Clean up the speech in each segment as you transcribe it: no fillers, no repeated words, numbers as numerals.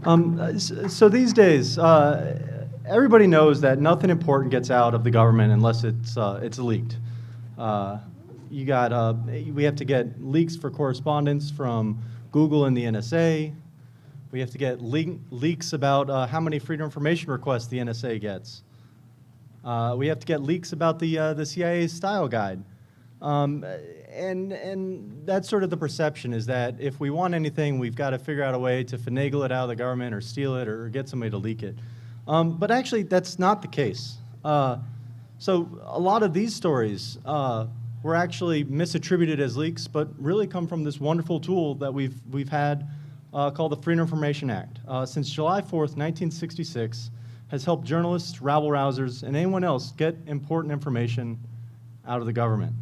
So these days, everybody knows that nothing important gets out of the government unless it's leaked. We have to get leaks for correspondence from Google and the NSA. We have to get leaks about how many freedom of information requests the NSA gets. We have to get leaks about the CIA's style guide. And that's sort of the perception, is that if we want anything, we've got to figure out a way to finagle it out of the government or steal it or get somebody to leak it. But actually, that's not the case. So a lot of these stories were actually misattributed as leaks, but really come from this wonderful tool that we've had called the Freedom of Information Act. Since July 4th, 1966, has helped journalists, rabble-rousers, and anyone else get important information out of the government.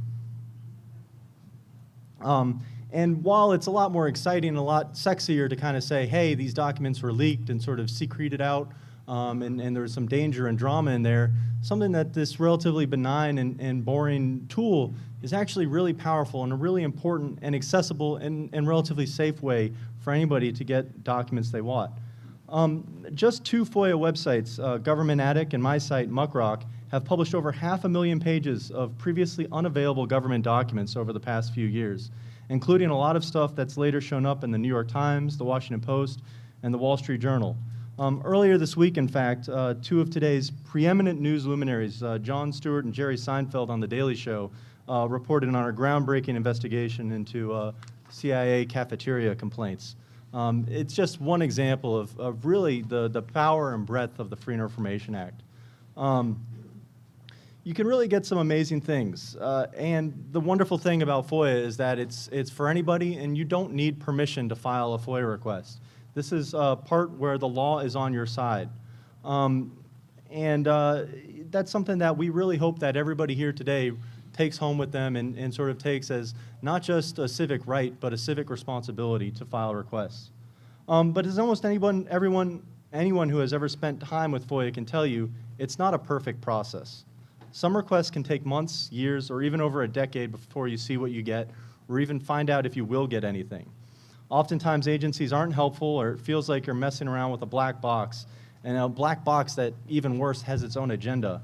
And while it's a lot more exciting and a lot sexier to kind of say, hey, these documents were leaked and sort of secreted out, and there was some danger and drama in there, something that this relatively benign and boring tool is actually really powerful and a really important and accessible and relatively safe way for anybody to get documents they want. Just two FOIA websites, Government Attic and my site, Muckrock, have published over 500,000 pages of previously unavailable government documents over the past few years, including a lot of stuff that's later shown up in the New York Times, the Washington Post, and the Wall Street Journal. Earlier this week, in fact, two of today's preeminent news luminaries, Jon Stewart and Jerry Seinfeld on The Daily Show, reported on a groundbreaking investigation into CIA cafeteria complaints. It's just one example of really the power and breadth of the Freedom of Information Act. You can really get some amazing things. And the wonderful thing about FOIA is that it's for anybody, and you don't need permission to file a FOIA request. This is a part where the law is on your side. That's something that we really hope that everybody here today takes home with them and sort of takes as not just a civic right, but a civic responsibility to file requests. But as almost anyone who has ever spent time with FOIA can tell you, it's not a perfect process. Some requests can take months, years, or even over a decade before you see what you get, or even find out if you will get anything. Oftentimes, agencies aren't helpful, or it feels like you're messing around with a black box, and a black box that, even worse, has its own agenda,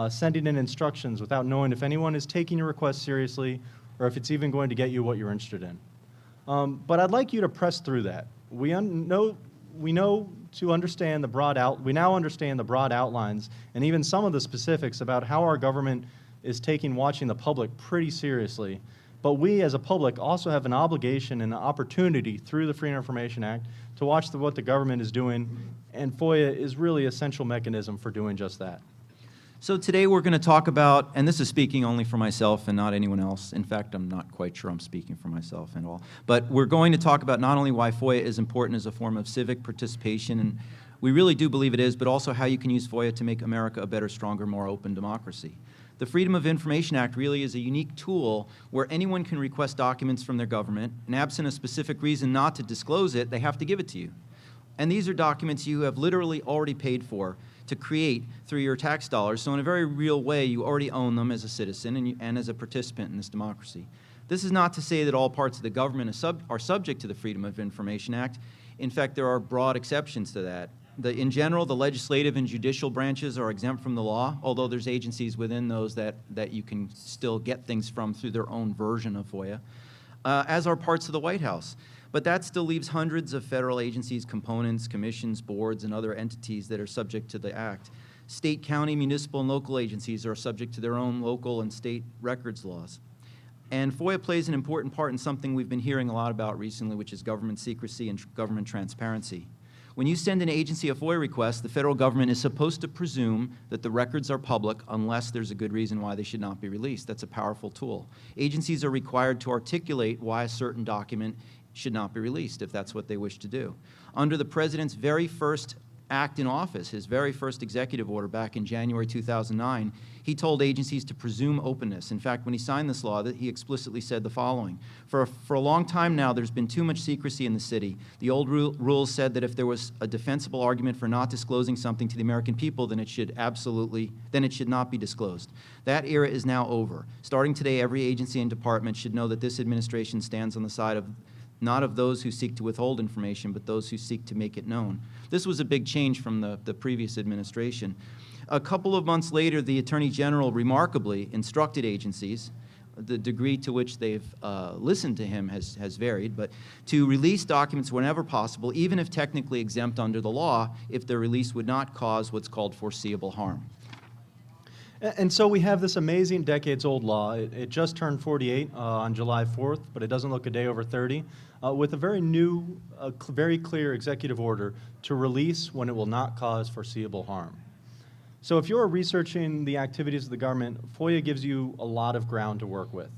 sending in instructions without knowing if anyone is taking your request seriously, or if it's even going to get you what you're interested in. But I'd like you to press through that. We now understand the broad outlines and even some of the specifics about how our government is taking watching the public pretty seriously. But we as a public also have an obligation and an opportunity through the Freedom of Information Act to watch what the government is doing, and FOIA is really an essential mechanism for doing just that. So today we're going to talk about, and this is speaking only for myself and not anyone else. In fact, I'm not quite sure I'm speaking for myself at all. But we're going to talk about not only why FOIA is important as a form of civic participation, and we really do believe it is, but also how you can use FOIA to make America a better, stronger, more open democracy. The Freedom of Information Act really is a unique tool where anyone can request documents from their government, and absent a specific reason not to disclose it, they have to give it to you. And these are documents you have literally already paid for to create through your tax dollars, so in a very real way, you already own them as a citizen and as a participant in this democracy. This is not to say that all parts of the government are subject to the Freedom of Information Act. In fact, there are broad exceptions to that. In general, the legislative and judicial branches are exempt from the law, although there's agencies within those that you can still get things from through their own version of FOIA, as are parts of the White House. But that still leaves hundreds of federal agencies, components, commissions, boards, and other entities that are subject to the Act. State, county, municipal, and local agencies are subject to their own local and state records laws. And FOIA plays an important part in something we've been hearing a lot about recently, which is government secrecy and government transparency. When you send an agency a FOIA request, the federal government is supposed to presume that the records are public unless there's a good reason why they should not be released. That's a powerful tool. Agencies are required to articulate why a certain document should not be released if that's what they wish to do. Under the President's very first act in office, his very first executive order back in January 2009, he told agencies to presume openness. In fact, when he signed this law, he explicitly said the following: For a long time now, there's been too much secrecy in the city. The old rules said that if there was a defensible argument for not disclosing something to the American people, then it should not be disclosed. That era is now over. Starting today, every agency and department should know that this administration stands on the side of not of those who seek to withhold information, but those who seek to make it known. This was a big change from the previous administration. A couple of months later, the Attorney General remarkably instructed agencies, the degree to which they've listened to him has varied, but to release documents whenever possible, even if technically exempt under the law, if their release would not cause what's called foreseeable harm. And so we have this amazing decades-old law. It just turned 48 on July 4th, but it doesn't look a day over 30, with a very new, very clear executive order to release when it will not cause foreseeable harm. So if you're researching the activities of the government, FOIA gives you a lot of ground to work with.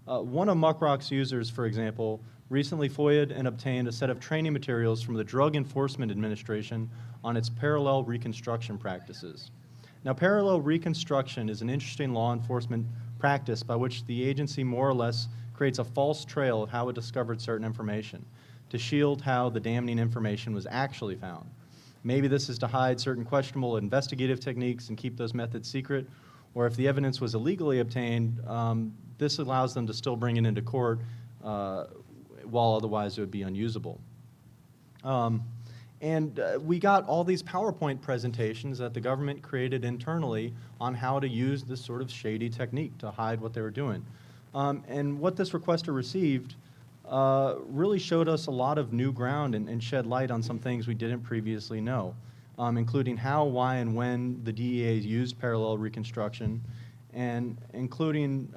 One of Muckrock's users, for example, recently FOIA'd and obtained a set of training materials from the Drug Enforcement Administration on its parallel reconstruction practices. Now, parallel reconstruction is an interesting law enforcement practice by which the agency more or less creates a false trail of how it discovered certain information to shield how the damning information was actually found. Maybe this is to hide certain questionable investigative techniques and keep those methods secret, or if the evidence was illegally obtained, this allows them to still bring it into court while otherwise it would be unusable. We got all these PowerPoint presentations that the government created internally on how to use this sort of shady technique to hide what they were doing. And what this requester received really showed us a lot of new ground and shed light on some things we didn't previously know, including how, why, and when the DEA used parallel reconstruction, and including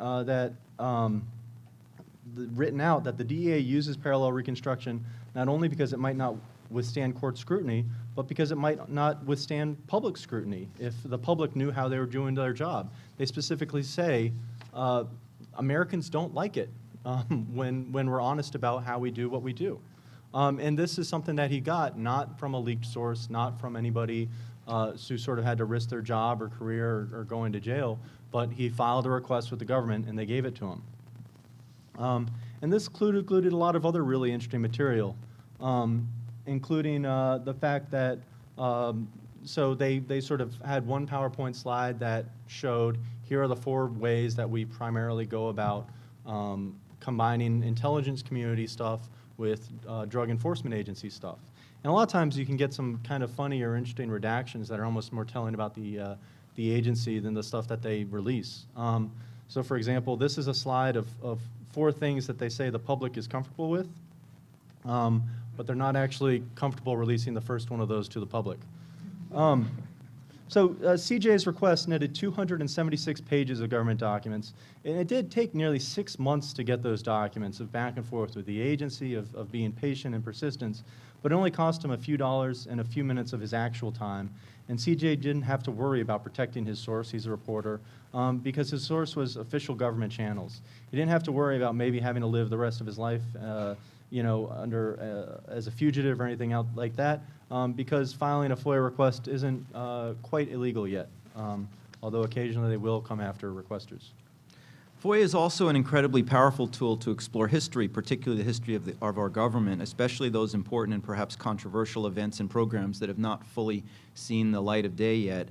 written out that the DEA uses parallel reconstruction not only because it might not withstand court scrutiny, but because it might not withstand public scrutiny if the public knew how they were doing their job. They specifically say Americans don't like it when we're honest about how we do what we do. And this is something that he got not from a leaked source, not from anybody who sort of had to risk their job or career or going to jail, but he filed a request with the government and they gave it to him. And this included a lot of other really interesting material, including the fact that, so they sort of had one PowerPoint slide that showed here are the 4 ways that we primarily go about combining intelligence community stuff with drug enforcement agency stuff. And a lot of times you can get some kind of funny or interesting redactions that are almost more telling about the agency than the stuff that they release. So for example, this is a slide of 4 things that they say the public is comfortable with, but they're not actually comfortable releasing the first one of those to the public. So CJ's request netted 276 pages of government documents, and it did take nearly 6 months to get those documents of back and forth with the agency, of being patient and persistence, but it only cost him a few dollars and a few minutes of his actual time, and CJ didn't have to worry about protecting his source, he's a reporter, because his source was official government channels. He didn't have to worry about maybe having to live the rest of his life under as a fugitive or anything else like that, because filing a FOIA request isn't quite illegal yet, although occasionally they will come after requesters. FOIA is also an incredibly powerful tool to explore history, particularly the history of our government, especially those important and perhaps controversial events and programs that have not fully seen the light of day yet.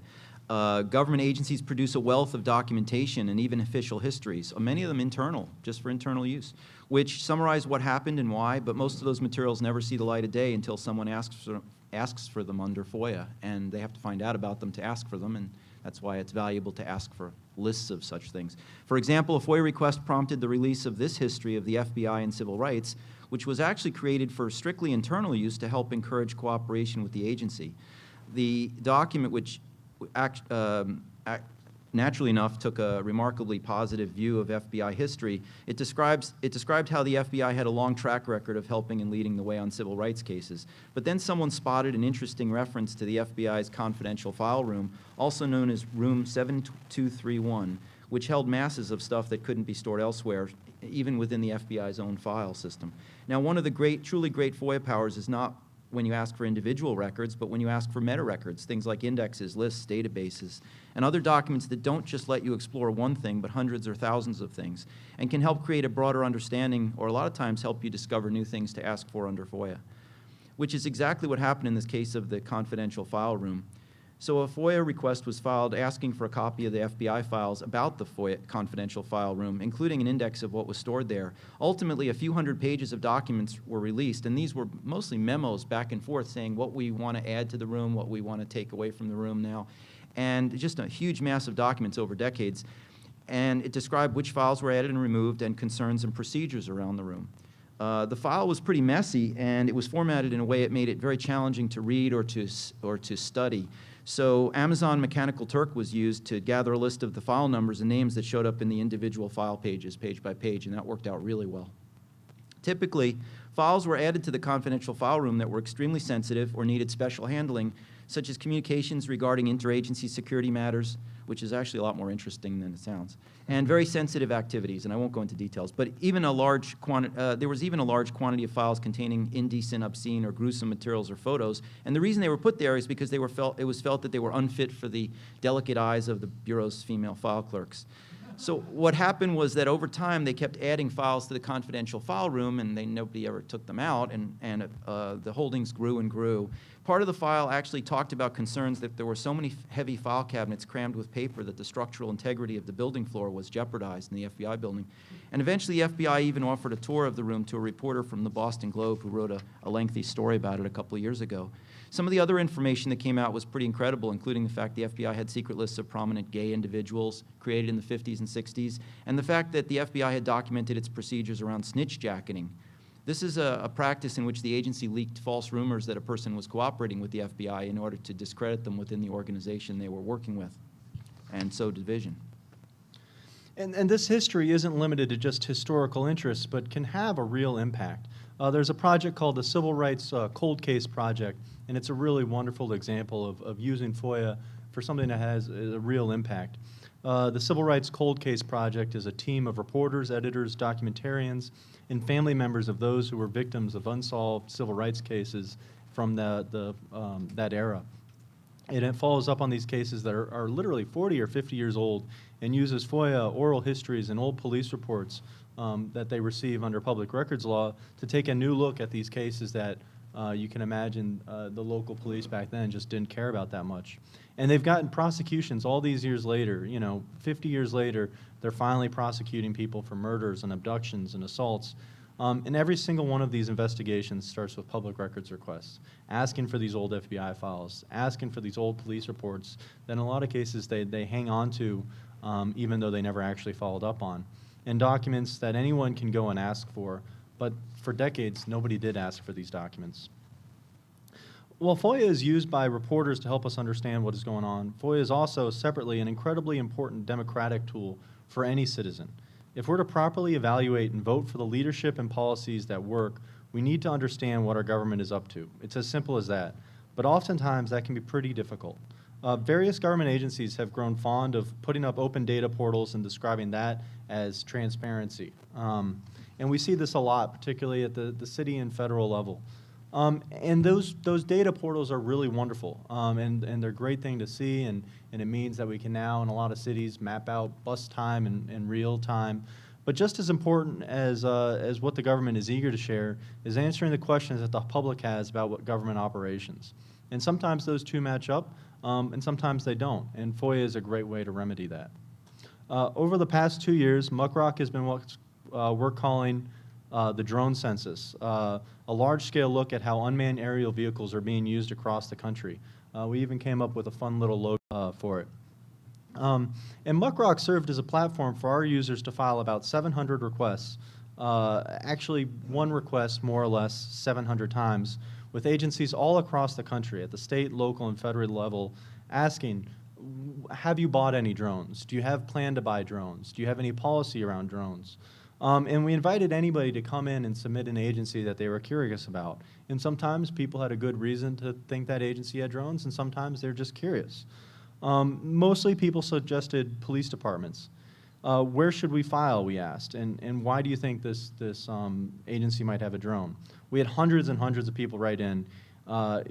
Government agencies produce a wealth of documentation and even official histories, many of them internal, just for internal use, which summarize what happened and why, but most of those materials never see the light of day until someone asks for them under FOIA, and they have to find out about them to ask for them, and that's why it's valuable to ask for lists of such things. For example, a FOIA request prompted the release of this history of the FBI and civil rights, which was actually created for strictly internal use to help encourage cooperation with the agency. The document, which naturally enough took a remarkably positive view of FBI history, it described how the FBI had a long track record of helping and leading the way on civil rights cases. But then someone spotted an interesting reference to the FBI's confidential file room, also known as Room 7231, which held masses of stuff that couldn't be stored elsewhere, even within the FBI's own file system. Now, one of the truly great FOIA powers is not when you ask for individual records, but when you ask for meta records, things like indexes, lists, databases, and other documents that don't just let you explore one thing, but hundreds or thousands of things, and can help create a broader understanding, or a lot of times help you discover new things to ask for under FOIA, which is exactly what happened in this case of the confidential file room. So a FOIA request was filed asking for a copy of the FBI files about the FOIA confidential file room, including an index of what was stored there. Ultimately, a few hundred pages of documents were released, and these were mostly memos back and forth saying what we want to add to the room, what we want to take away from the room now, and just a huge mass of documents over decades. And it described which files were added and removed and concerns and procedures around the room. The file was pretty messy, and it was formatted in a way that made it very challenging to read or to study. So Amazon Mechanical Turk was used to gather a list of the file numbers and names that showed up in the individual file pages, page by page, and that worked out really well. Typically, files were added to the confidential file room that were extremely sensitive or needed special handling, such as communications regarding interagency security matters, which is actually a lot more interesting than it sounds, and very sensitive activities, and I won't go into details, but even there was even a large quantity of files containing indecent, obscene, or gruesome materials or photos, and the reason they were put there is because it was felt that they were unfit for the delicate eyes of the Bureau's female file clerks. So what happened was that over time they kept adding files to the confidential file room, and nobody ever took them out, and the holdings grew and grew. Part of the file actually talked about concerns that there were so many heavy file cabinets crammed with paper that the structural integrity of the building floor was jeopardized in the FBI building. And eventually the FBI even offered a tour of the room to a reporter from the Boston Globe who wrote a lengthy story about it a couple of years ago. Some of the other information that came out was pretty incredible, including the fact the FBI had secret lists of prominent gay individuals created in the 50s and 60s, and the fact that the FBI had documented its procedures around snitch jacketing. This is a practice in which the agency leaked false rumors that a person was cooperating with the FBI in order to discredit them within the organization they were working with, and sow division. And this history isn't limited to just historical interests, but can have a real impact. There's a project called the Civil Rights Cold Case Project, and it's a really wonderful example of using FOIA for something that has a real impact. The Civil Rights Cold Case Project is a team of reporters, editors, documentarians, and family members of those who were victims of unsolved civil rights cases from that era. And it follows up on these cases that are literally 40 or 50 years old and uses FOIA, oral histories, and old police reports that they receive under public records law to take a new look at these cases that you can imagine the local police back then just didn't care about that much. And they've gotten prosecutions all these years later, 50 years later, they're finally prosecuting people for murders and abductions and assaults. And every single one of these investigations starts with public records requests, asking for these old FBI files, asking for these old police reports that in a lot of cases they hang on to even though they never actually followed up on, and documents that anyone can go and ask for, but for decades nobody did ask for these documents. While FOIA is used by reporters to help us understand what is going on, FOIA is also separately an incredibly important democratic tool for any citizen. If we're to properly evaluate and vote for the leadership and policies that work, we need to understand what our government is up to. It's as simple as that. But oftentimes that can be pretty difficult. Various government agencies have grown fond of putting up open data portals and describing that as transparency. And we see this a lot, particularly at the city and federal level. And those data portals are really wonderful, and they're a great thing to see, and it means that we can now, in a lot of cities, map out bus time in real time. But just as important as what the government is eager to share is answering the questions that the public has about what government operations. And sometimes those two match up, and sometimes they don't, and FOIA is a great way to remedy that. Over the past 2 years, Muckrock has been what we're calling the drone census, a large-scale look at how unmanned aerial vehicles are being used across the country. We even came up with a fun little logo for it. And Muckrock served as a platform for our users to file about 700 requests, actually one request more or less 700 times, with agencies all across the country at the state, local, and federal level asking, have you bought any drones? Do you have plan to buy drones? Do you have any policy around drones? And we invited anybody to come in and submit an agency that they were curious about. And sometimes people had a good reason to think that agency had drones, and sometimes they're just curious. Mostly people suggested police departments. Where should we file, we asked, and why do you think this agency might have a drone? We had hundreds and hundreds of people write in.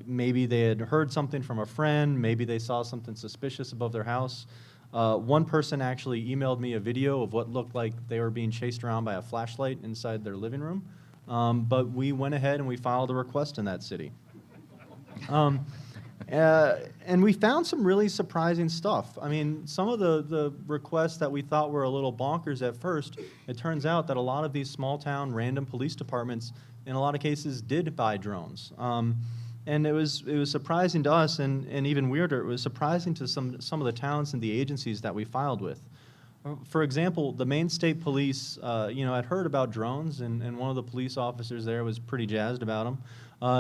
Maybe they had heard something from a friend, maybe they saw something suspicious above their house. One person actually emailed me a video of what looked like they were being chased around by a flashlight inside their living room. But we went ahead and we filed a request in that city. And we found some really surprising stuff. I mean, some of the requests that we thought were a little bonkers at first, it turns out that a lot of these small town random police departments, in a lot of cases, did buy drones. And it was surprising to us, and even weirder, it was surprising to some of the towns and the agencies that we filed with. For example, the Maine State Police, had heard about drones, and one of the police officers there was pretty jazzed about them.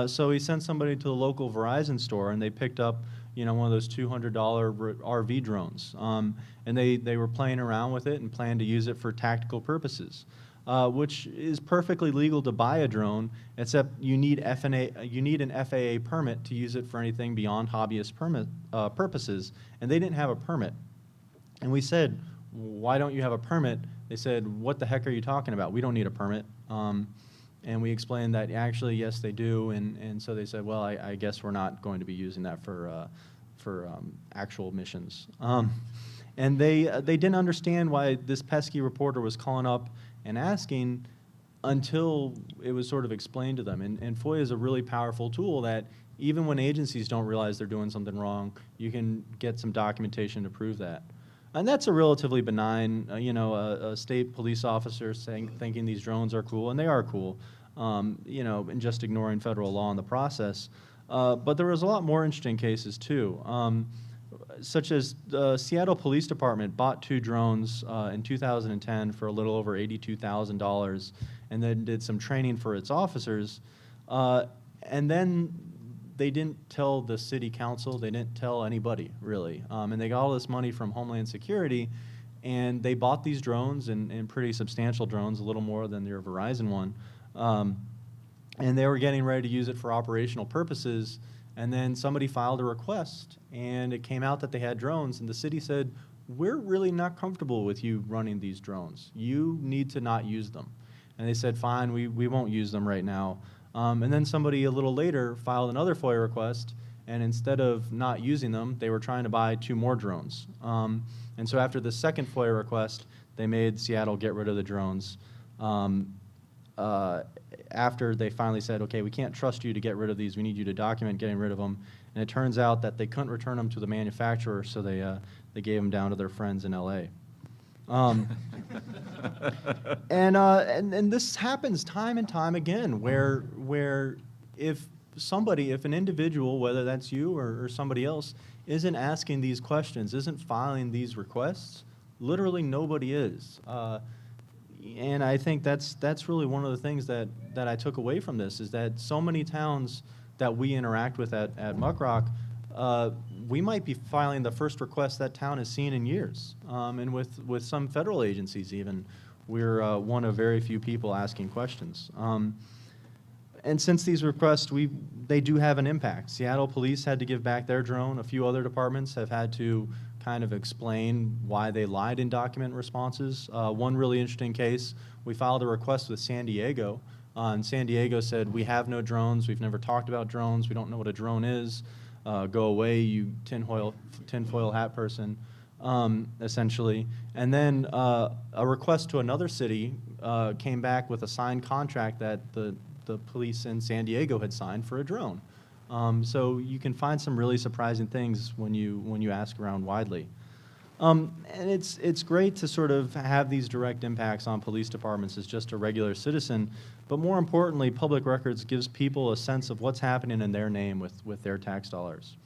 So he sent somebody to the local Verizon store, and they picked up, one of those $200 RV drones. And they were playing around with it and planned to use it for tactical purposes, which is perfectly legal to buy a drone, except you need an FAA permit to use it for anything beyond hobbyist purposes, and they didn't have a permit. And we said, why don't you have a permit? They said, what the heck are you talking about? We don't need a permit. And we explained that actually, yes, they do. And so they said, well, I guess we're not going to be using that for actual missions. And they didn't understand why this pesky reporter was calling up and asking until it was sort of explained to them. And FOIA is a really powerful tool that even when agencies don't realize they're doing something wrong, you can get some documentation to prove that. And that's a relatively benign, a state police officer thinking these drones are cool, and they are cool, and just ignoring federal law in the process. But there was a lot more interesting cases, too, such as the Seattle Police Department bought 2 drones in 2010 for a little over $82,000, and then did some training for its officers. And then they didn't tell the city council, they didn't tell anybody, really. And they got all this money from Homeland Security, and they bought these drones, and pretty substantial drones, a little more than their Verizon one. And they were getting ready to use it for operational purposes, and then somebody filed a request, and it came out that they had drones, and the city said, we're really not comfortable with you running these drones. You need to not use them. And they said, fine, we won't use them right now. And then somebody a little later filed another FOIA request, and instead of not using them, they were trying to buy 2 more drones. And so after the second FOIA request, they made Seattle get rid of the drones. After they finally said, okay, we can't trust you to get rid of these, we need you to document getting rid of them. And it turns out that they couldn't return them to the manufacturer, so they gave them down to their friends in LA. And this happens time and time again, where if an individual, whether that's you or somebody else, isn't asking these questions, isn't filing these requests, literally nobody is. And I think that's really one of the things that I took away from this, is that so many towns that we interact with at Muck Rock, we might be filing the first request that town has seen in years. And with some federal agencies even, we're one of very few people asking questions. And since these requests, they do have an impact. Seattle Police had to give back their drone. A few other departments have had to kind of explain why they lied in document responses. One really interesting case, we filed a request with San Diego, and San Diego said, we have no drones, we've never talked about drones, we don't know what a drone is, go away, you tinfoil hat person, essentially. And then a request to another city came back with a signed contract that the police in San Diego had signed for a drone. So you can find some really surprising things when you ask around widely. And it's great to sort of have these direct impacts on police departments as just a regular citizen, but more importantly, public records gives people a sense of what's happening in their name with their tax dollars.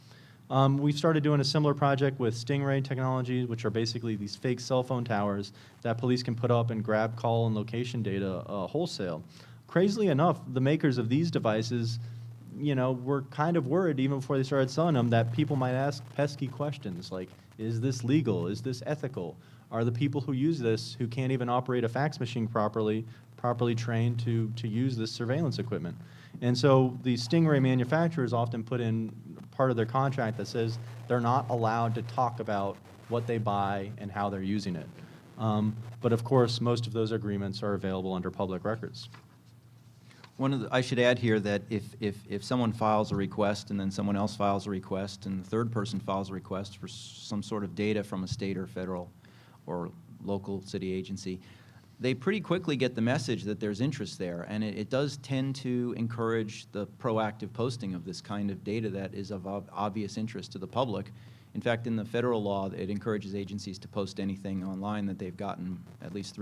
We've started doing a similar project with Stingray technologies, which are basically these fake cell phone towers that police can put up and grab call and location data wholesale. Crazily enough, the makers of these devices, were kind of worried even before they started selling them that people might ask pesky questions like, is this legal? Is this ethical? Are the people who use this, who can't even operate a fax machine properly trained to use this surveillance equipment? And so the Stingray manufacturers often put in part of their contract that says they're not allowed to talk about what they buy and how they're using it. But of course, most of those agreements are available under public records. I should add here that if someone files a request and then someone else files a request and the third person files a request for some sort of data from a state or federal or local city agency, they pretty quickly get the message that there's interest there, and it does tend to encourage the proactive posting of this kind of data that is of obvious interest to the public. In fact, in the federal law, it encourages agencies to post anything online that they've gotten at least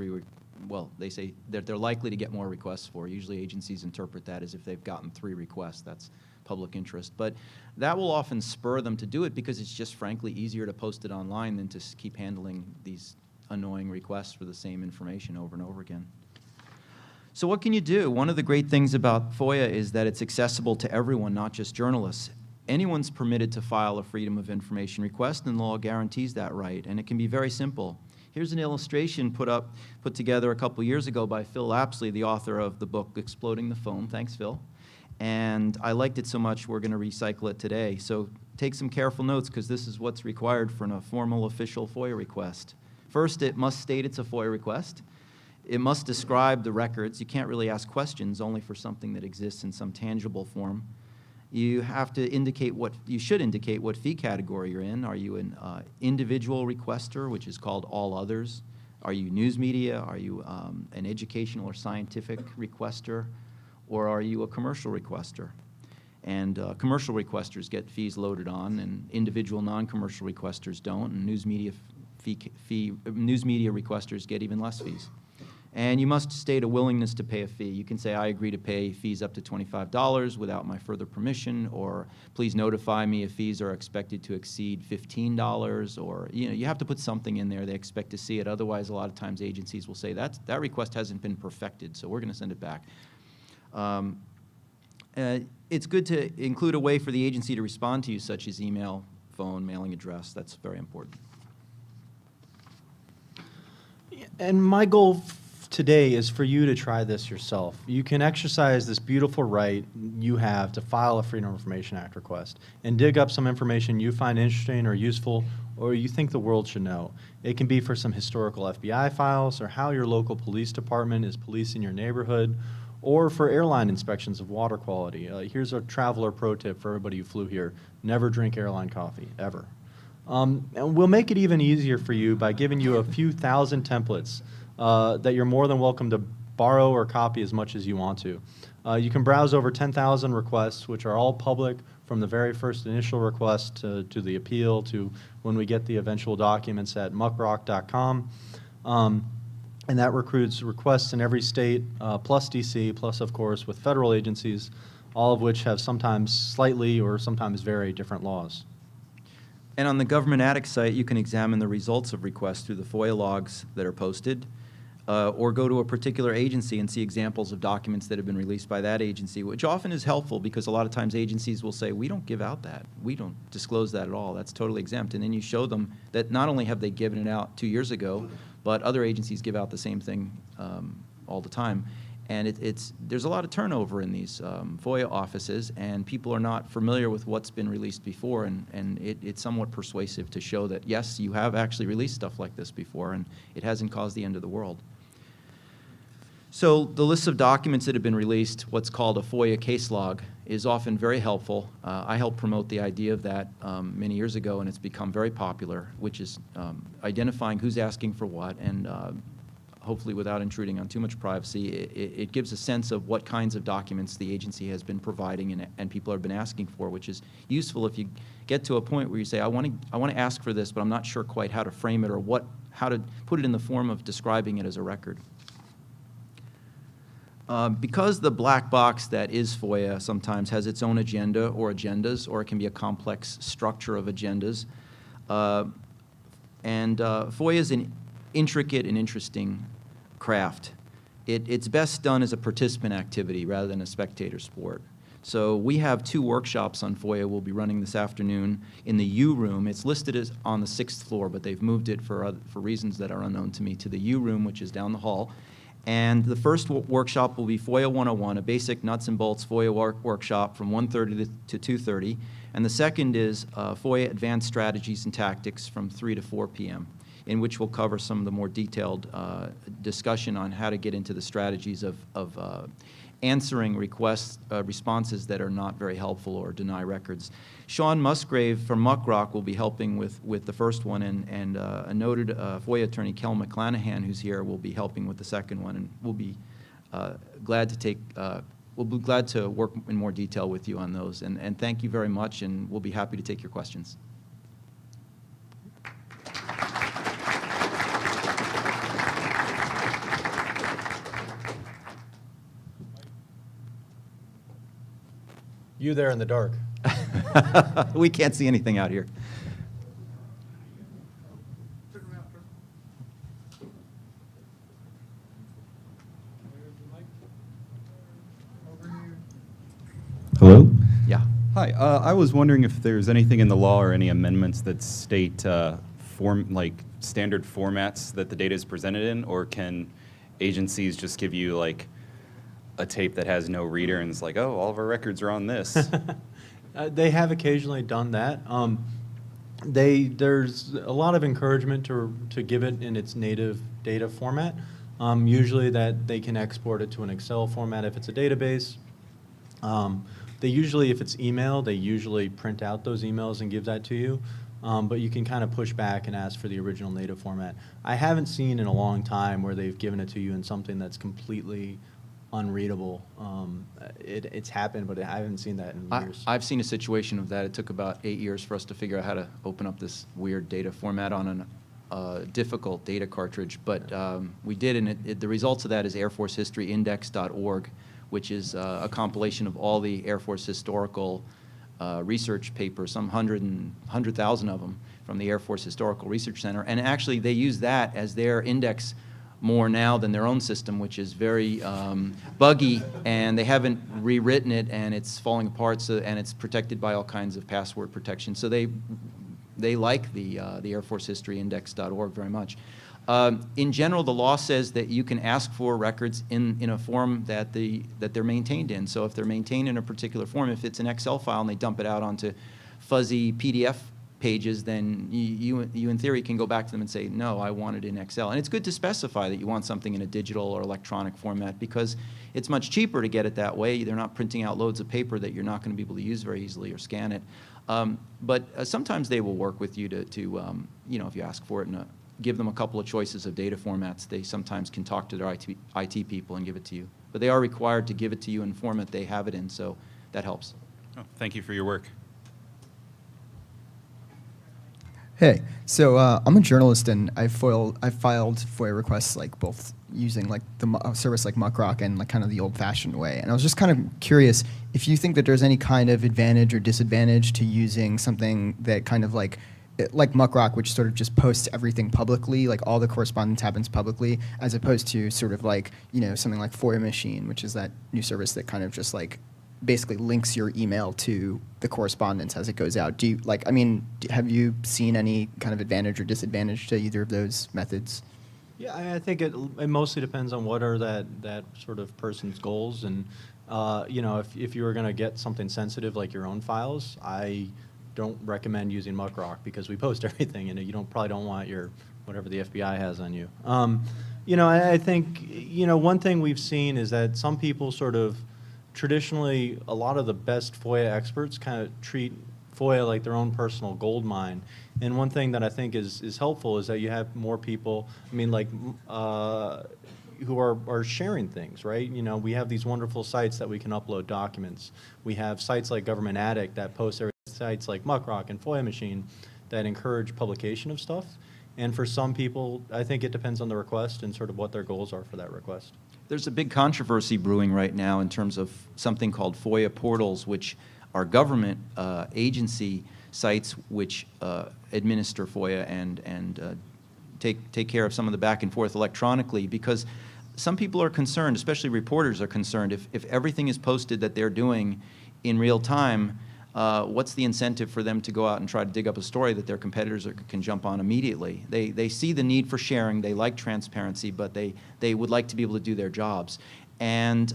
well, they say that they're likely to get more requests for. Usually agencies interpret that as if they've gotten 3 requests. That's public interest. But that will often spur them to do it because it's just frankly easier to post it online than to keep handling these annoying requests for the same information over and over again. So what can you do? One of the great things about FOIA is that it's accessible to everyone, not just journalists. Anyone's permitted to file a Freedom of Information request, and the law guarantees that right, and it can be very simple. Here's an illustration put together a couple years ago by Phil Lapsley, the author of the book Exploding the Phone. Thanks, Phil. And I liked it so much, we're going to recycle it today. So take some careful notes, because this is what's required for a formal official FOIA request. First, it must state it's a FOIA request. It must describe the records. You can't really ask questions, only for something that exists in some tangible form. You have to indicate you should indicate what fee category you're in. Are you an individual requester, which is called all others? Are you news media? Are you an educational or scientific requester? Or are you a commercial requester? And commercial requesters get fees loaded on, and individual non-commercial requesters don't, and news media requesters get even less fees. And you must state a willingness to pay a fee. You can say, I agree to pay fees up to $25 without my further permission, or please notify me if fees are expected to exceed $15, or you have to put something in there. They expect to see it. Otherwise, a lot of times agencies will say, that request hasn't been perfected, so we're going to send it back. It's good to include a way for the agency to respond to you, such as email, phone, mailing address. That's very important. And my goal today is for you to try this yourself. You can exercise this beautiful right you have to file a Freedom of Information Act request and dig up some information you find interesting or useful or you think the world should know. It can be for some historical FBI files or how your local police department is policing your neighborhood, or for airline inspections of water quality. Here's a traveler pro tip for everybody who flew here. Never drink airline coffee, ever. And we'll make it even easier for you by giving you a few thousand templates that you're more than welcome to borrow or copy as much as you want to. You can browse over 10,000 requests, which are all public, from the very first initial request to the appeal to when we get the eventual documents at muckrock.com. And that recruits requests in every state, plus DC, plus, of course, with federal agencies, all of which have sometimes slightly or sometimes very different laws. And on the Government Attic site, you can examine the results of requests through the FOIA logs that are posted, or go to a particular agency and see examples of documents that have been released by that agency, which often is helpful because a lot of times agencies will say, we don't give out that. We don't disclose that at all. That's totally exempt. And then you show them that not only have they given it out 2 years ago, but other agencies give out the same thing all the time. And there's a lot of turnover in these FOIA offices, and people are not familiar with what's been released before, and it's somewhat persuasive to show that, yes, you have actually released stuff like this before, and it hasn't caused the end of the world. So the list of documents that have been released, what's called a FOIA case log, is often very helpful. I helped promote the idea of that many years ago, and it's become very popular, which is identifying who's asking for what, and hopefully without intruding on too much privacy, it gives a sense of what kinds of documents the agency has been providing and people have been asking for, which is useful if you get to a point where you say, I want to ask for this, but I'm not sure quite how to frame it or how to put it in the form of describing it as a record. Because the black box that is FOIA sometimes has its own agenda or agendas, or it can be a complex structure of agendas, and FOIA is an intricate and interesting craft. It's best done as a participant activity rather than a spectator sport. So we have 2 workshops on FOIA we'll be running this afternoon in the U room. It's listed as on the 6th floor, but they've moved it for reasons that are unknown to me to the U room, which is down the hall. And the first workshop will be FOIA 101, a basic nuts and bolts FOIA workshop from 1:30 to 2:30. And the second is FOIA advanced strategies and tactics from 3 to 4 p.m., in which we'll cover some of the more detailed discussion on how to get into the strategies of answering requests, responses that are not very helpful or deny records. Sean Musgrave from Muckrock will be helping with the first one, and a noted FOIA attorney, Kel McClanahan, who's here, will be helping with the second one, and we'll be glad to work in more detail with you on those. And thank you very much, and we'll be happy to take your questions. You there in the dark. We can't see anything out here. Hello? Yeah. Hi, I was wondering if there's anything in the law or any amendments that state standard formats that the data is presented in, or can agencies just give you like a tape that has no reader and it's like, oh, all of our records are on this? They have occasionally done that. There's a lot of encouragement to give it in its native data format. Usually that they can export it to an Excel format if it's a database. They usually, if it's email, they usually print out those emails and give that to you. But you can kind of push back and ask for the original native format. I haven't seen in a long time where they've given it to you in something that's completely unreadable. It's happened, but I haven't seen that in years. I've seen a situation of that. It took about 8 years for us to figure out how to open up this weird data format on a difficult data cartridge, but we did, and the results of that is airforcehistoryindex.org, which is a compilation of all the Air Force historical research papers, some 100,000 of them from the Air Force Historical Research Center. And actually, they use that as their index more now than their own system, which is very buggy, and they haven't rewritten it, and it's falling apart, and it's protected by all kinds of password protection. So they like the airforcehistoryindex.org very much. In general, the law says that you can ask for records in a form that they're maintained in. So if they're maintained in a particular form, if it's an Excel file and they dump it out onto fuzzy PDF pages, then you in theory can go back to them and say, no, I want it in Excel. And it's good to specify that you want something in a digital or electronic format, because it's much cheaper to get it that way. They're not printing out loads of paper that you're not going to be able to use very easily or scan it. But sometimes they will work with you to if you ask for it and give them a couple of choices of data formats, they sometimes can talk to their IT people and give it to you. But they are required to give it to you in format they have it in, so that helps. Oh, thank you for your work. Hey, so I'm a journalist, and I filed FOIA requests like both using like the service like Muckrock and like kind of the old-fashioned way. And I was just kind of curious if you think that there's any kind of advantage or disadvantage to using something that kind of like Muckrock, which sort of just posts everything publicly, like all the correspondence happens publicly, as opposed to sort of like something like FOIA Machine, which is that new service that kind of just like basically links your email to the correspondence as it goes out. Have you seen any kind of advantage or disadvantage to either of those methods? Yeah, I think it mostly depends on what are that sort of person's goals, and if you were going to get something sensitive like your own files, I don't recommend using Muckrock because we post everything, and you probably don't want your whatever the FBI has on you. I think one thing we've seen is that some people sort of traditionally, a lot of the best FOIA experts kind of treat FOIA like their own personal gold mine. And one thing that I think is helpful is that you have more people, who are sharing things, right? We have these wonderful sites that we can upload documents. We have sites like Government Attic that post sites like Muckrock and FOIA Machine that encourage publication of stuff. And for some people, I think it depends on the request and sort of what their goals are for that request. There's a big controversy brewing right now in terms of something called FOIA portals, which are government agency sites which administer FOIA and take care of some of the back and forth electronically, because some people are concerned, especially reporters are concerned, if everything is posted that they're doing in real time, what's the incentive for them to go out and try to dig up a story that their competitors can jump on immediately? They see the need for sharing, they like transparency, but they would like to be able to do their jobs. And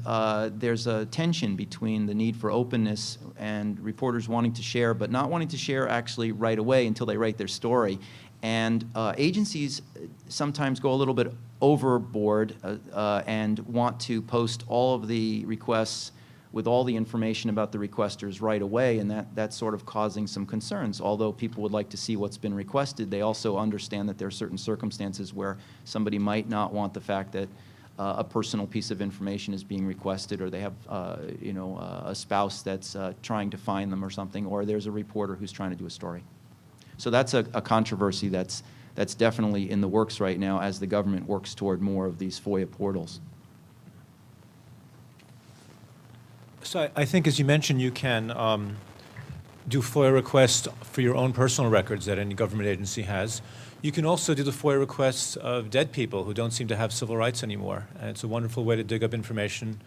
there's a tension between the need for openness and reporters wanting to share, but not wanting to share actually right away until they write their story. And agencies sometimes go a little bit overboard and want to post all of the requests with all the information about the requesters right away, and that's sort of causing some concerns. Although people would like to see what's been requested, they also understand that there are certain circumstances where somebody might not want the fact that a personal piece of information is being requested, or they have a spouse that's trying to find them or something, or there's a reporter who's trying to do a story. So that's a controversy that's definitely in the works right now as the government works toward more of these FOIA portals. So I think, as you mentioned, you can do FOIA requests for your own personal records that any government agency has. You can also do the FOIA requests of dead people who don't seem to have civil rights anymore. And it's a wonderful way to dig up information.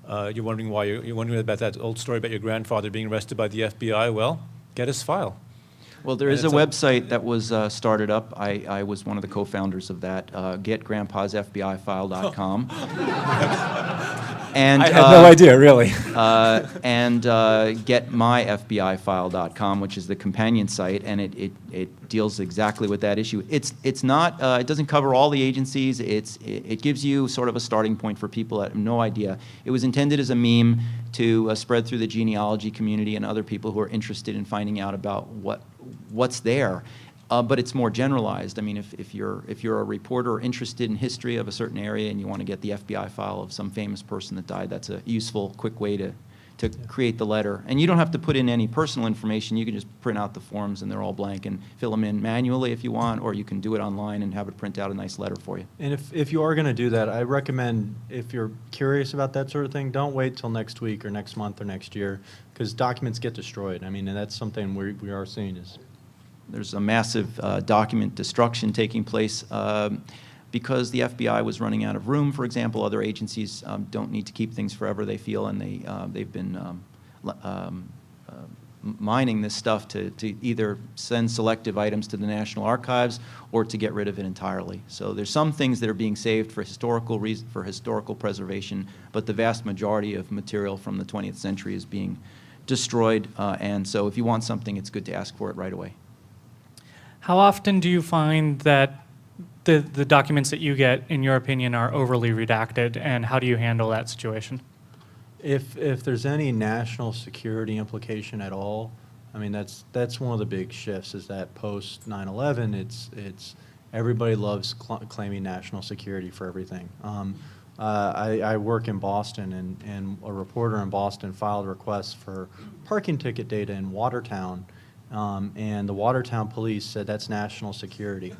You're wondering why you're wondering about that old story about your grandfather being arrested by the FBI. Well, get his file. Well, there is a website that was started up. I was one of the co-founders of that, getgrandpasfbifile.com. And, I had no idea, really. And getmyfbifile.com, which is the companion site, and it deals exactly with that issue. It's not, it doesn't cover all the agencies. It gives you sort of a starting point for people that have no idea. It was intended as a meme to spread through the genealogy community and other people who are interested in finding out about what's there. But it's more generalized. I mean, if you're a reporter interested in history of a certain area and you want to get the FBI file of some famous person that died, that's a useful, quick way to create the letter. And you don't have to put in any personal information. You can just print out the forms and they're all blank and fill them in manually if you want, or you can do it online and have it print out a nice letter for you. And if you are going to do that, I recommend, if you're curious about that sort of thing, don't wait till next week or next month or next year, because documents get destroyed. I mean, and that's something we are seeing is. There's a massive document destruction taking place because the FBI was running out of room, for example. Other agencies don't need to keep things forever, they feel, and they've been mining this stuff to either send selective items to the National Archives or to get rid of it entirely. So there's some things that are being saved for historical preservation, but the vast majority of material from the 20th century is being destroyed, and so if you want something, it's good to ask for it right away. How often do you find that the documents that you get, in your opinion, are overly redacted, and how do you handle that situation? If there's any national security implication at all, I mean, that's one of the big shifts, is that post 9/11, it's everybody loves claiming national security for everything. I work in Boston, and a reporter in Boston filed a request for parking ticket data in Watertown. And the Watertown police said that's national security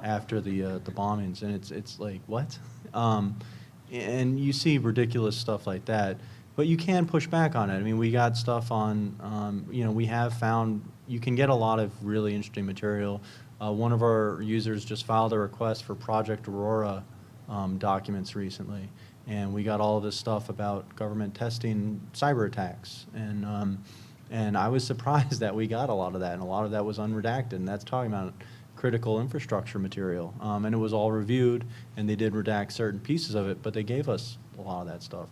after the bombings, and it's like, what? And you see ridiculous stuff like that, but you can push back on it. I mean, we got stuff on, we have found you can get a lot of really interesting material. One of our users just filed a request for Project Aurora documents recently, and we got all of this stuff about government testing cyber attacks, and I was surprised that we got a lot of that, and a lot of that was unredacted, and that's talking about critical infrastructure material. And it was all reviewed, and they did redact certain pieces of it, but they gave us a lot of that stuff.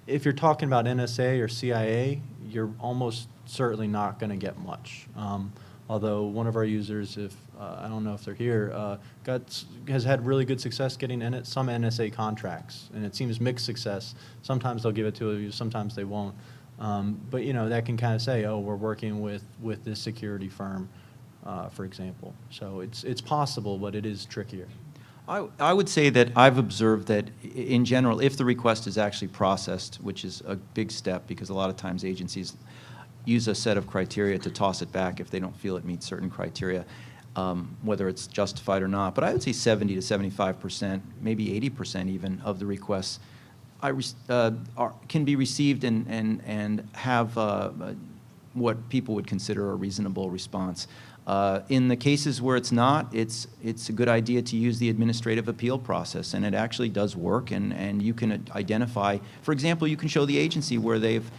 If you're talking about NSA or CIA, you're almost certainly not going to get much. Although one of our users, I don't know if they're here, has had really good success getting some NSA contracts, and it seems mixed success. Sometimes they'll give it to you, sometimes they won't. But that can kind of say, oh, we're working with this security firm, for example. So it's possible, but it is trickier. I would say that I've observed that in general, if the request is actually processed, which is a big step because a lot of times agencies use a set of criteria to toss it back if they don't feel it meets certain criteria, whether it's justified or not. But I would say 70 to 75%, maybe 80% even, of the requests can be received and have what people would consider a reasonable response. In the cases where it's not, it's a good idea to use the administrative appeal process, and it actually does work, and you can identify, for example, you can show the agency where they've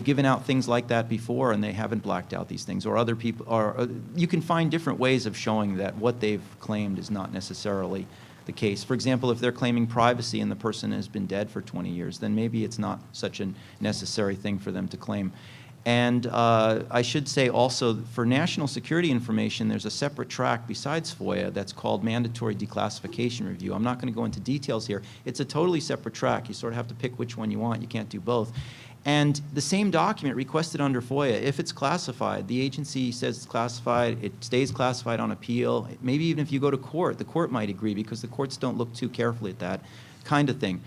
given out things like that before and they haven't blacked out these things, or other people, or you can find different ways of showing that what they've claimed is not necessarily the case. For example, if they're claiming privacy and the person has been dead for 20 years, then maybe it's not such a necessary thing for them to claim. And I should say also, for national security information, there's a separate track besides FOIA that's called mandatory declassification review. I'm not going to go into details here. It's a totally separate track. You sort of have to pick which one you want. You can't do both. And the same document requested under FOIA, if it's classified, the agency says it's classified, it stays classified on appeal. Maybe even if you go to court, the court might agree because the courts don't look too carefully at that kind of thing.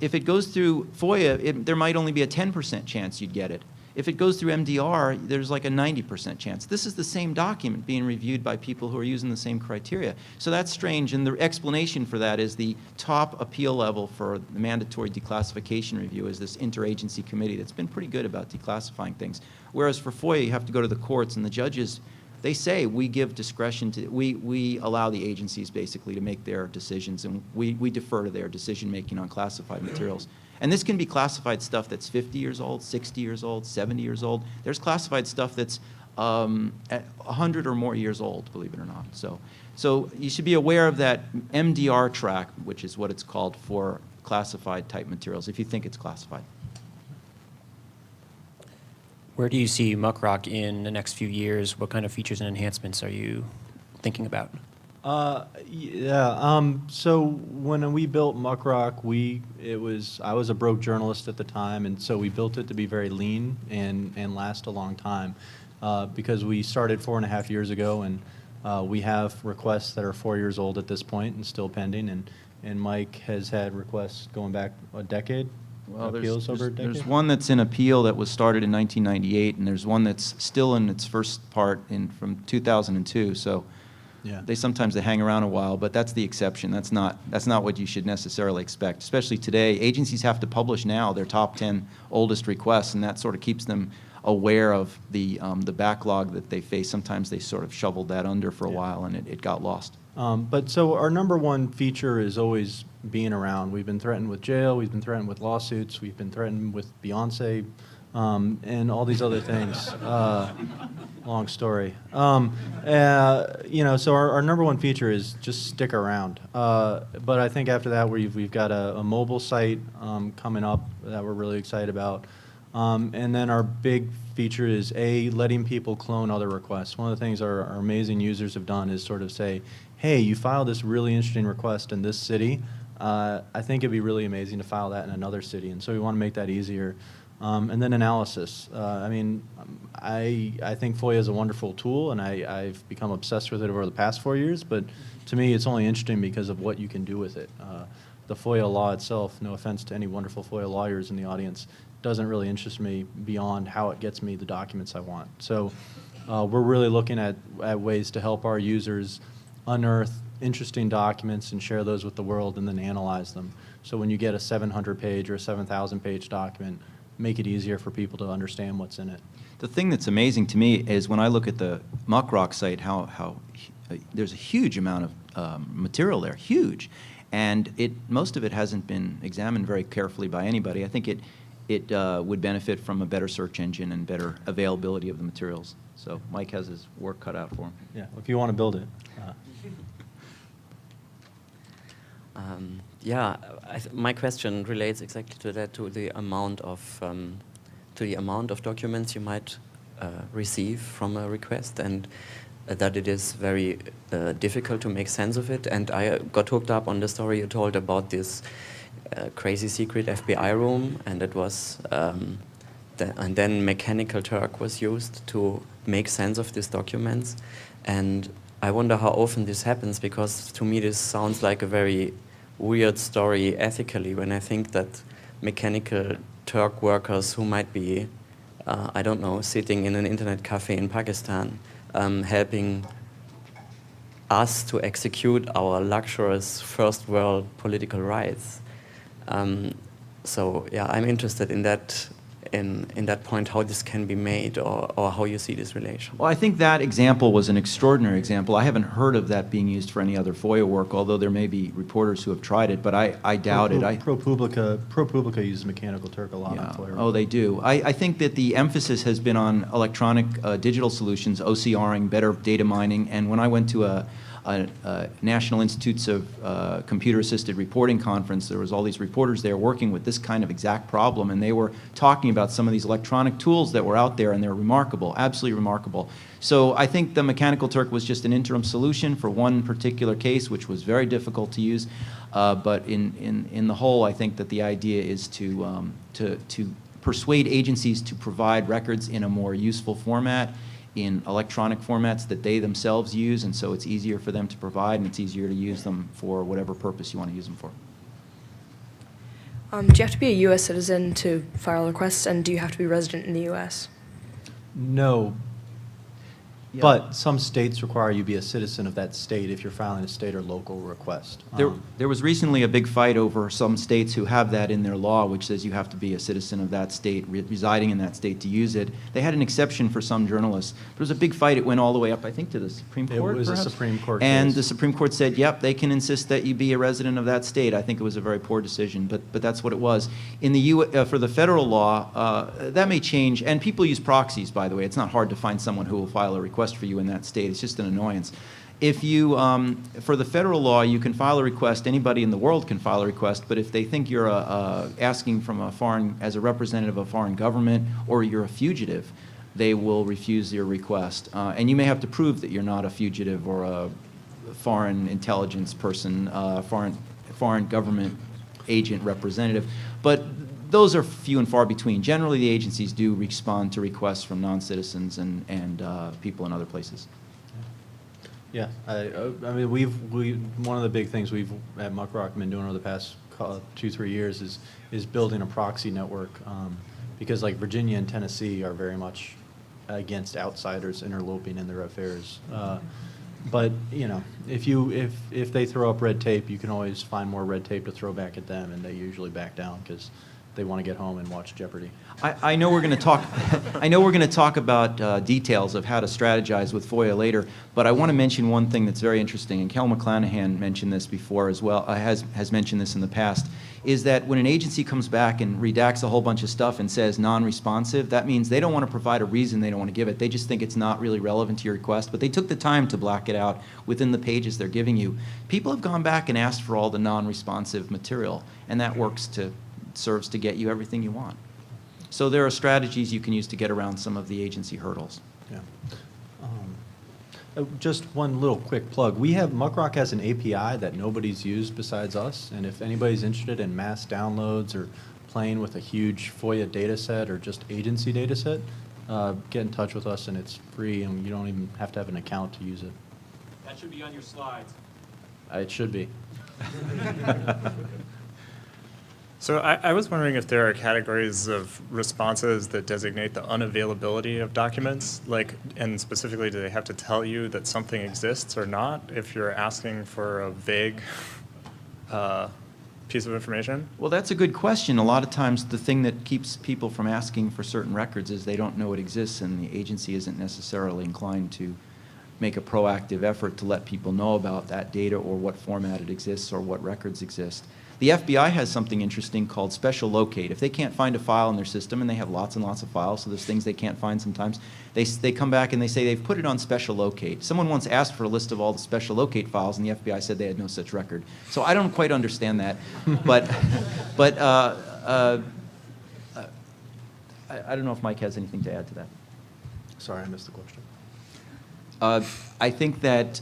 If it goes through FOIA, there might only be a 10% chance you'd get it. If it goes through MDR, there's like a 90% chance. This is the same document being reviewed by people who are using the same criteria. So that's strange, and the explanation for that is the top appeal level for the mandatory declassification review is this interagency committee that's been pretty good about declassifying things. Whereas for FOIA, you have to go to the courts, and the judges, they say we give discretion to, we allow the agencies basically to make their decisions, and we defer to their decision-making on classified materials. And this can be classified stuff that's 50 years old, 60 years old, 70 years old. There's classified stuff that's 100 or more years old, believe it or not. So you should be aware of that MDR track, which is what it's called for classified type materials, if you think it's classified. Where do you see Muckrock in the next few years? What kind of features and enhancements are you thinking about? So when we built Muckrock, I was a broke journalist at the time, and so we built it to be very lean and last a long time, because we started 4.5 years ago, and we have requests that are 4 years old at this point and still pending, and Mike has had requests going back a decade. Well, Appeals over a decade? there's one that's in appeal that was started in 1998, and there's one that's still in its first part from 2002. So Yeah. they sometimes hang around a while, but that's the exception. That's not what you should necessarily expect. Especially today, agencies have to publish now their top 10 oldest requests, and that sort of keeps them aware of the backlog that they face. Sometimes they sort of shoveled that under for a while, and it got lost. But so our number one feature is always being around. We've been threatened with jail, we've been threatened with lawsuits, we've been threatened with Beyonce, and all these other things. Long story. So our number one feature is just stick around. But I think after that, we've got a mobile site coming up that we're really excited about. And then our big feature is, letting people clone other requests. One of the things our amazing users have done is sort of say, hey, you filed this really interesting request in this city. I think it'd be really amazing to file that in another city. And so we want to make that easier. And then analysis. I think FOIA is a wonderful tool, and I've become obsessed with it over the past 4 years, but to me it's only interesting because of what you can do with it. The FOIA law itself, no offense to any wonderful FOIA lawyers in the audience, doesn't really interest me beyond how it gets me the documents I want. So we're really looking at ways to help our users unearth interesting documents and share those with the world and then analyze them. So when you get a 700-page or a 7,000-page document, make it easier for people to understand what's in it. The thing that's amazing to me is when I look at the Muckrock site, how there's a huge amount of material there, huge, and most of it hasn't been examined very carefully by anybody. I think it would benefit from a better search engine and better availability of the materials. So Mike has his work cut out for him. Yeah, if you want to build it. My question relates exactly to that, to the amount of documents you might receive from a request, and that it is very difficult to make sense of it. And I got hooked up on the story you told about this crazy secret FBI room, and it was and then Mechanical Turk was used to make sense of these documents. And I wonder how often this happens, because to me this sounds like a very weird story ethically, when I think that Mechanical Turk workers who might be, I don't know, sitting in an internet cafe in Pakistan, helping us to execute our luxurious first world political rights. So yeah, I'm interested in that, in that point, how this can be made, or how you see this relation. Well, I think that example was an extraordinary example. I haven't heard of that being used for any other FOIA work, although there may be reporters who have tried it, but I doubt it. ProPublica uses Mechanical Turk a lot on FOIA. Oh, they do. I think that the emphasis has been on electronic digital solutions, OCRing, better data mining, and when I went to a National Institutes of Computer-Assisted Reporting conference. There was all these reporters there working with this kind of exact problem, and they were talking about some of these electronic tools that were out there, and they're remarkable, absolutely remarkable. So I think the Mechanical Turk was just an interim solution for one particular case, which was very difficult to use. But in the whole, I think that the idea is to persuade agencies to provide records in a more useful format, in electronic formats that they themselves use, and so it's easier for them to provide, and it's easier to use them for whatever purpose you want to use them for. Do you have to be a U.S. citizen to file requests, and do you have to be resident in the U.S.? No, Yeah. but some states require you be a citizen of that state if you're filing a state or local request. There was recently a big fight over some states who have that in their law, which says you have to be a citizen of that state, residing in that state to use it. They had an exception for some journalists. There was a big fight. It went all the way up, I think, to the Supreme It Court, was a perhaps? Supreme Court And case. the Supreme Court said, yep, they can insist that you be a resident of that state. I think it was a very poor decision, but that's what it was. In the for the federal law, that may change, and people use proxies, by the way. It's not hard to find someone who will file a request for you in that state. It's just an annoyance. If you, for the federal law, you can file a request. Anybody in the world can file a request, but if they think you're asking from a foreign, as a representative of a foreign government, or you're a fugitive, they will refuse your request. And you may have to prove that you're not a fugitive or a foreign intelligence person, foreign government agent representative. But those are few and far between. Generally, the agencies do respond to requests from non-citizens and people in other places. Yeah, I mean, one of the big things we've at Muckrock been doing over the past 2-3 years is building a proxy network, because like Virginia and Tennessee are very much against outsiders interloping in their affairs. But you know, if they throw up red tape, you can always find more red tape to throw back at them, and they usually back down because they want to get home and watch Jeopardy. I know we're going to talk. I know we're going to talk about details of how to strategize with FOIA later, but I want to mention one thing that's very interesting. And Kel McClanahan mentioned this before as well. Has mentioned this in the past. Is that when an agency comes back and redacts a whole bunch of stuff and says non-responsive, that means they don't want to provide a reason they don't want to give it. They just think it's not really relevant to your request, but they took the time to black it out within the pages they're giving you. People have gone back and asked for all the non-responsive material, and that serves to get you everything you want. So there are strategies you can use to get around some of the agency hurdles. Yeah. Just one little quick plug. Muckrock has an API that nobody's used besides us, and if anybody's interested in mass downloads or playing with a huge FOIA data set or just agency data set, get in touch with us, and it's free, and you don't even have to have an account to use it. That should be on your slides. It should be. So I was wondering if there are categories of responses that designate the unavailability of documents, and specifically, do they have to tell you that something exists or not if you're asking for a vague piece of information? Well, that's a good question. A lot of times the thing that keeps people from asking for certain records is they don't know it exists, and the agency isn't necessarily inclined to make a proactive effort to let people know about that data or what format it exists or what records exist. The FBI has something interesting called special locate. If they can't find a file in their system, and they have lots and lots of files, so there's things they can't find sometimes, they come back and they say they've put it on special locate. Someone once asked for a list of all the special locate files, and the FBI said they had no such record. So I don't quite understand that, but I don't know if Mike has anything to add to that. Sorry, I missed the question. I think that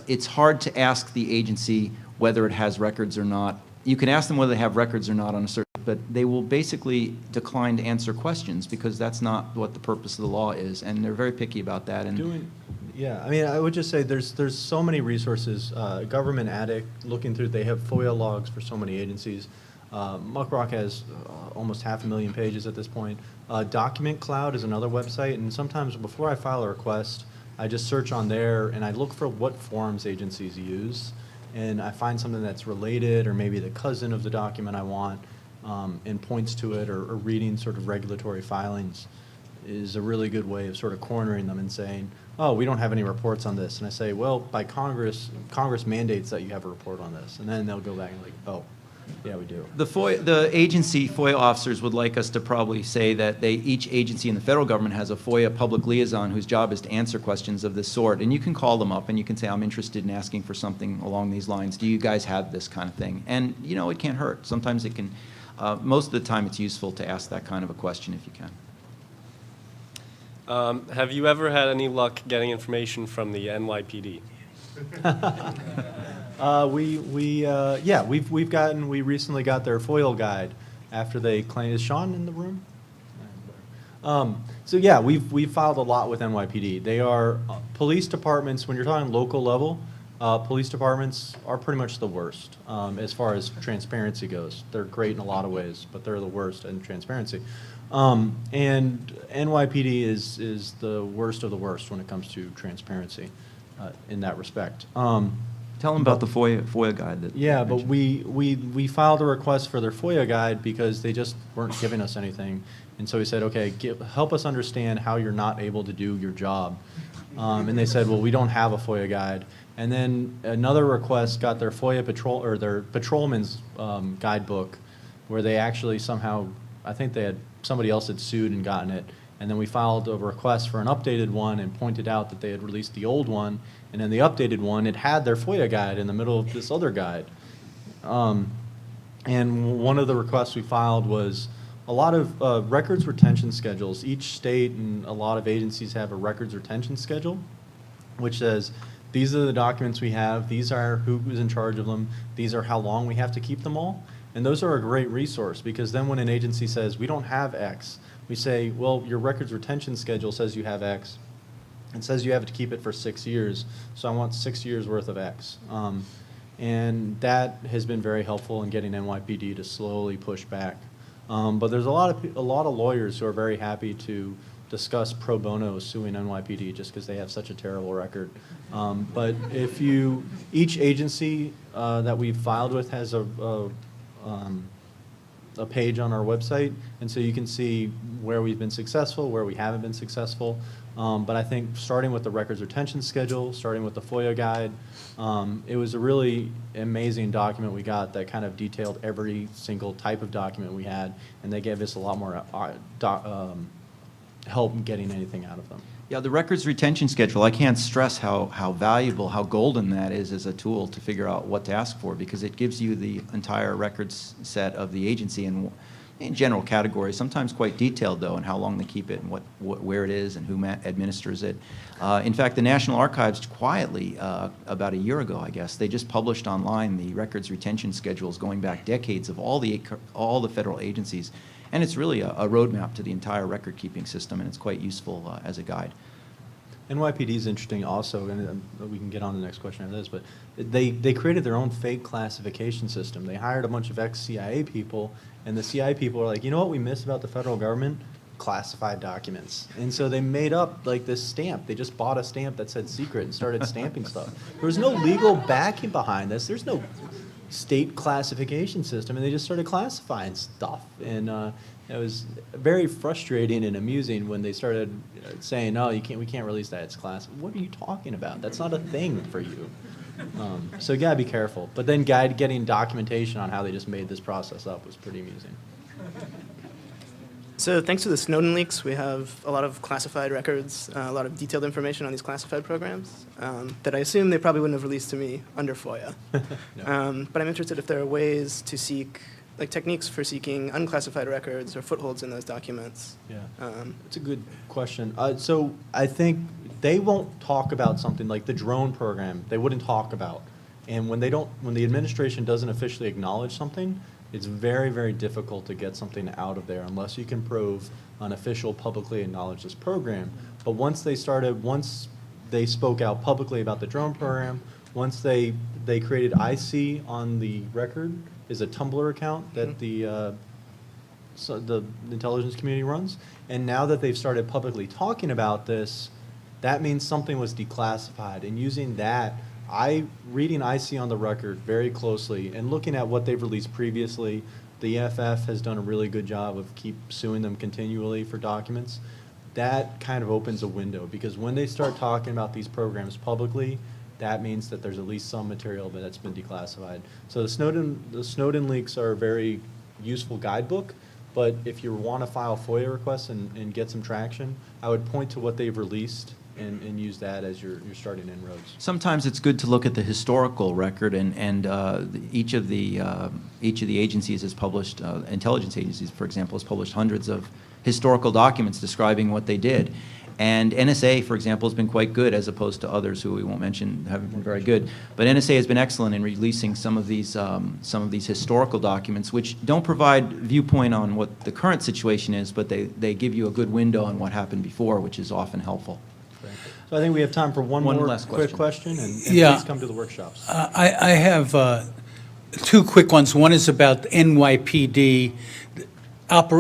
it's hard to ask the agency whether it has records or not. You can ask them whether they have records or not on a certain, but they will basically decline to answer questions because that's not what the purpose of the law is, and they're very picky about that. And Yeah, I mean, I would just say there's so many resources. Government Addict, looking through, they have FOIA logs for so many agencies. Muckrock has almost 500,000 pages at this point. Document Cloud is another website, and sometimes before I file a request, I just search on there and I look for what forms agencies use, and I find something that's related or maybe the cousin of the document I want, and points to it, or reading sort of regulatory filings is a really good way of sort of cornering them and saying, oh, we don't have any reports on this. And I say, well, by Congress mandates that you have a report on this. And then they'll go back and like, oh, Yeah, we do. The agency FOIA officers would like us to probably say that each agency in the federal government has a FOIA public liaison whose job is to answer questions of this sort. And you can call them up and you can say, I'm interested in asking for something along these lines. Do you guys have this kind of thing? And, you know, it can't hurt. Sometimes it can, most of the time it's useful to ask that kind of a question if you can. Have you ever had any luck getting information from the NYPD? We recently got their FOIL guide after they claimed. Is Sean in the room? So yeah, we've filed a lot with NYPD. They are police departments. When you're talking local level, police departments are pretty much the worst as far as transparency goes. They're great in a lot of ways, but they're the worst in transparency. And NYPD is the worst of the worst when it comes to transparency in that respect. Tell them about the FOIA guide. Yeah, but we filed a request for their FOIA guide because they just weren't giving us anything. And so we said, okay, help us understand how you're not able to do your job. And they said, well, we don't have a FOIA guide. And then another request got their FOIA patrol, or their patrolman's guidebook, where they actually somehow, I think somebody else had sued and gotten it. And then we filed a request for an updated one and pointed out that they had released the old one. And then the updated one, it had their FOIA guide in the middle of this other guide. And one of the requests we filed was a lot of records retention schedules. Each state and a lot of agencies have a records retention schedule, which says, these are the documents we have, these are who is in charge of them, these are how long we have to keep them all. And those are a great resource, because then when an agency says, we don't have X, we say, well, your records retention schedule says you have X. It says you have to keep it for 6 years, so I want 6 years worth of X. And that has been very helpful in getting NYPD to slowly push back. But there's a lot of lawyers who are very happy to discuss pro bono suing NYPD just because they have such a terrible record. But each agency that we've filed with has a page on our website, and so you can see where we've been successful, where we haven't been successful. But I think starting with the records retention schedule, starting with the FOIA guide, it was a really amazing document we got that kind of detailed every single type of document we had, and they gave us a lot more help in getting anything out of them. Yeah, the records retention schedule, I can't stress how valuable, how golden that is as a tool to figure out what to ask for, because it gives you the entire records set of the agency in general categories, sometimes quite detailed, though, in how long they keep it and where it is and who administers it. In fact, the National Archives quietly, about a year ago, I guess, they just published online the records retention schedules going back decades of all the federal agencies. And it's really a roadmap to the entire record-keeping system, and it's quite useful as a guide. NYPD is interesting also, and we can get on to the next question after this, but they created their own fake classification system. They hired a bunch of ex-CIA people, and the CIA people are like, you know what we miss about the federal government? Classified documents. And so they made up like this stamp. They just bought a stamp that said secret and started stamping stuff. There was no legal backing behind this. There's no state classification system, and they just started classifying stuff. And it was very frustrating and amusing when they started saying, "No, we can't release that. It's class." What are you talking about? That's not a thing for you. So you gotta be careful. But then getting documentation on how they just made this process up was pretty amusing. So thanks to the Snowden leaks, we have a lot of classified records, a lot of detailed information on these classified programs that I assume they probably wouldn't have released to me under FOIA. No. But I'm interested if there are ways to seek, like techniques for seeking unclassified records or footholds in those documents. Yeah, it's a good question. So I think they won't talk about something like the drone program. They wouldn't talk about, and when the administration doesn't officially acknowledge something, it's very, very difficult to get something out of there unless you can prove an official publicly acknowledged this program. But once they spoke out publicly about the drone program, once they created IC on the record, is a Tumblr account that the intelligence community runs. And now that they've started publicly talking about this, that means something was declassified. And using that, reading IC on the record very closely and looking at what they've released previously, the EFF has done a really good job of keep suing them continually for documents. That kind of opens a window, because when they start talking about these programs publicly, that means that there's at least some material that's been declassified. So the Snowden leaks are a very useful guidebook, but if you want to file FOIA requests and get some traction, I would point to what they've released and use that as your starting inroads. Sometimes it's good to look at the historical record, and each of the agencies has published, intelligence agencies, for example, has published hundreds of historical documents describing what they did. And NSA, for example, has been quite good, as opposed to others who we won't mention haven't been very good. But NSA has been excellent in releasing some of these historical documents, which don't provide viewpoint on what the current situation is, but they give you a good window on what happened before, which is often helpful. So I think we have time for one One more last quick question. question, and Yeah. please come to the workshops. I have two quick ones. One is about NYPD at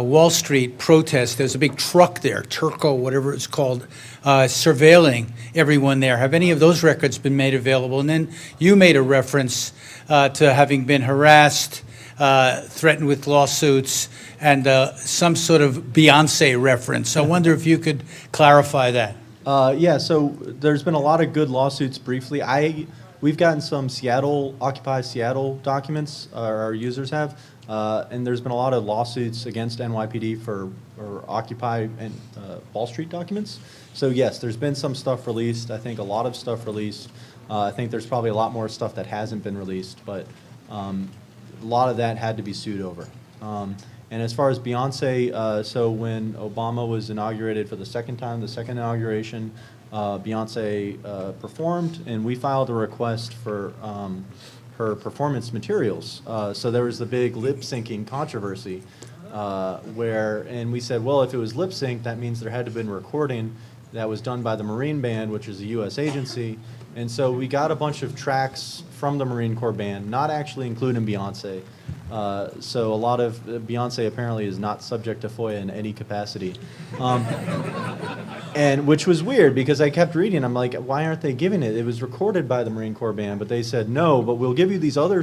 Wall Street protest. There's a big truck there, Turco, whatever it's called, surveilling everyone there. Have any of those records been made available? And then you made a reference to having been harassed, threatened with lawsuits, and some sort of Beyonce reference. I wonder if you could clarify that. Yeah, so there's been a lot of good lawsuits briefly. We've gotten some Occupy Seattle documents, our users have, and there's been a lot of lawsuits against NYPD for Occupy and Wall Street documents. So yes, there's been some stuff released. I think a lot of stuff released. I think there's probably a lot more stuff that hasn't been released, but a lot of that had to be sued over. And as far as Beyonce, so when Obama was inaugurated for the second time, the second inauguration, Beyonce performed, and we filed a request for her performance materials. So there was the big lip syncing controversy and we said, well, if it was lip sync, that means there had to have been recording that was done by the Marine Band, which is a U.S. agency. And so we got a bunch of tracks from the Marine Corps Band, not actually including Beyonce. So a lot of Beyonce apparently is not subject to FOIA in any capacity. And which was weird because I kept reading, I'm like, why aren't they giving it? It was recorded by the Marine Corps Band, but they said, no, but we'll give you these other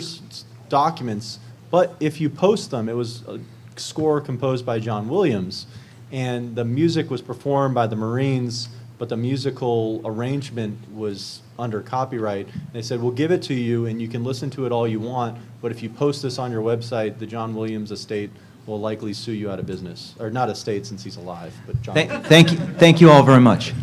documents, but if you post them, it was a score composed by John Williams, and the music was performed by the Marines, but the musical arrangement was under copyright. They said, we'll give it to you, and you can listen to it all you want, but if you post this on your website, the John Williams estate will likely sue you out of business. Or not estate since he's alive, but John. Thank you all very much.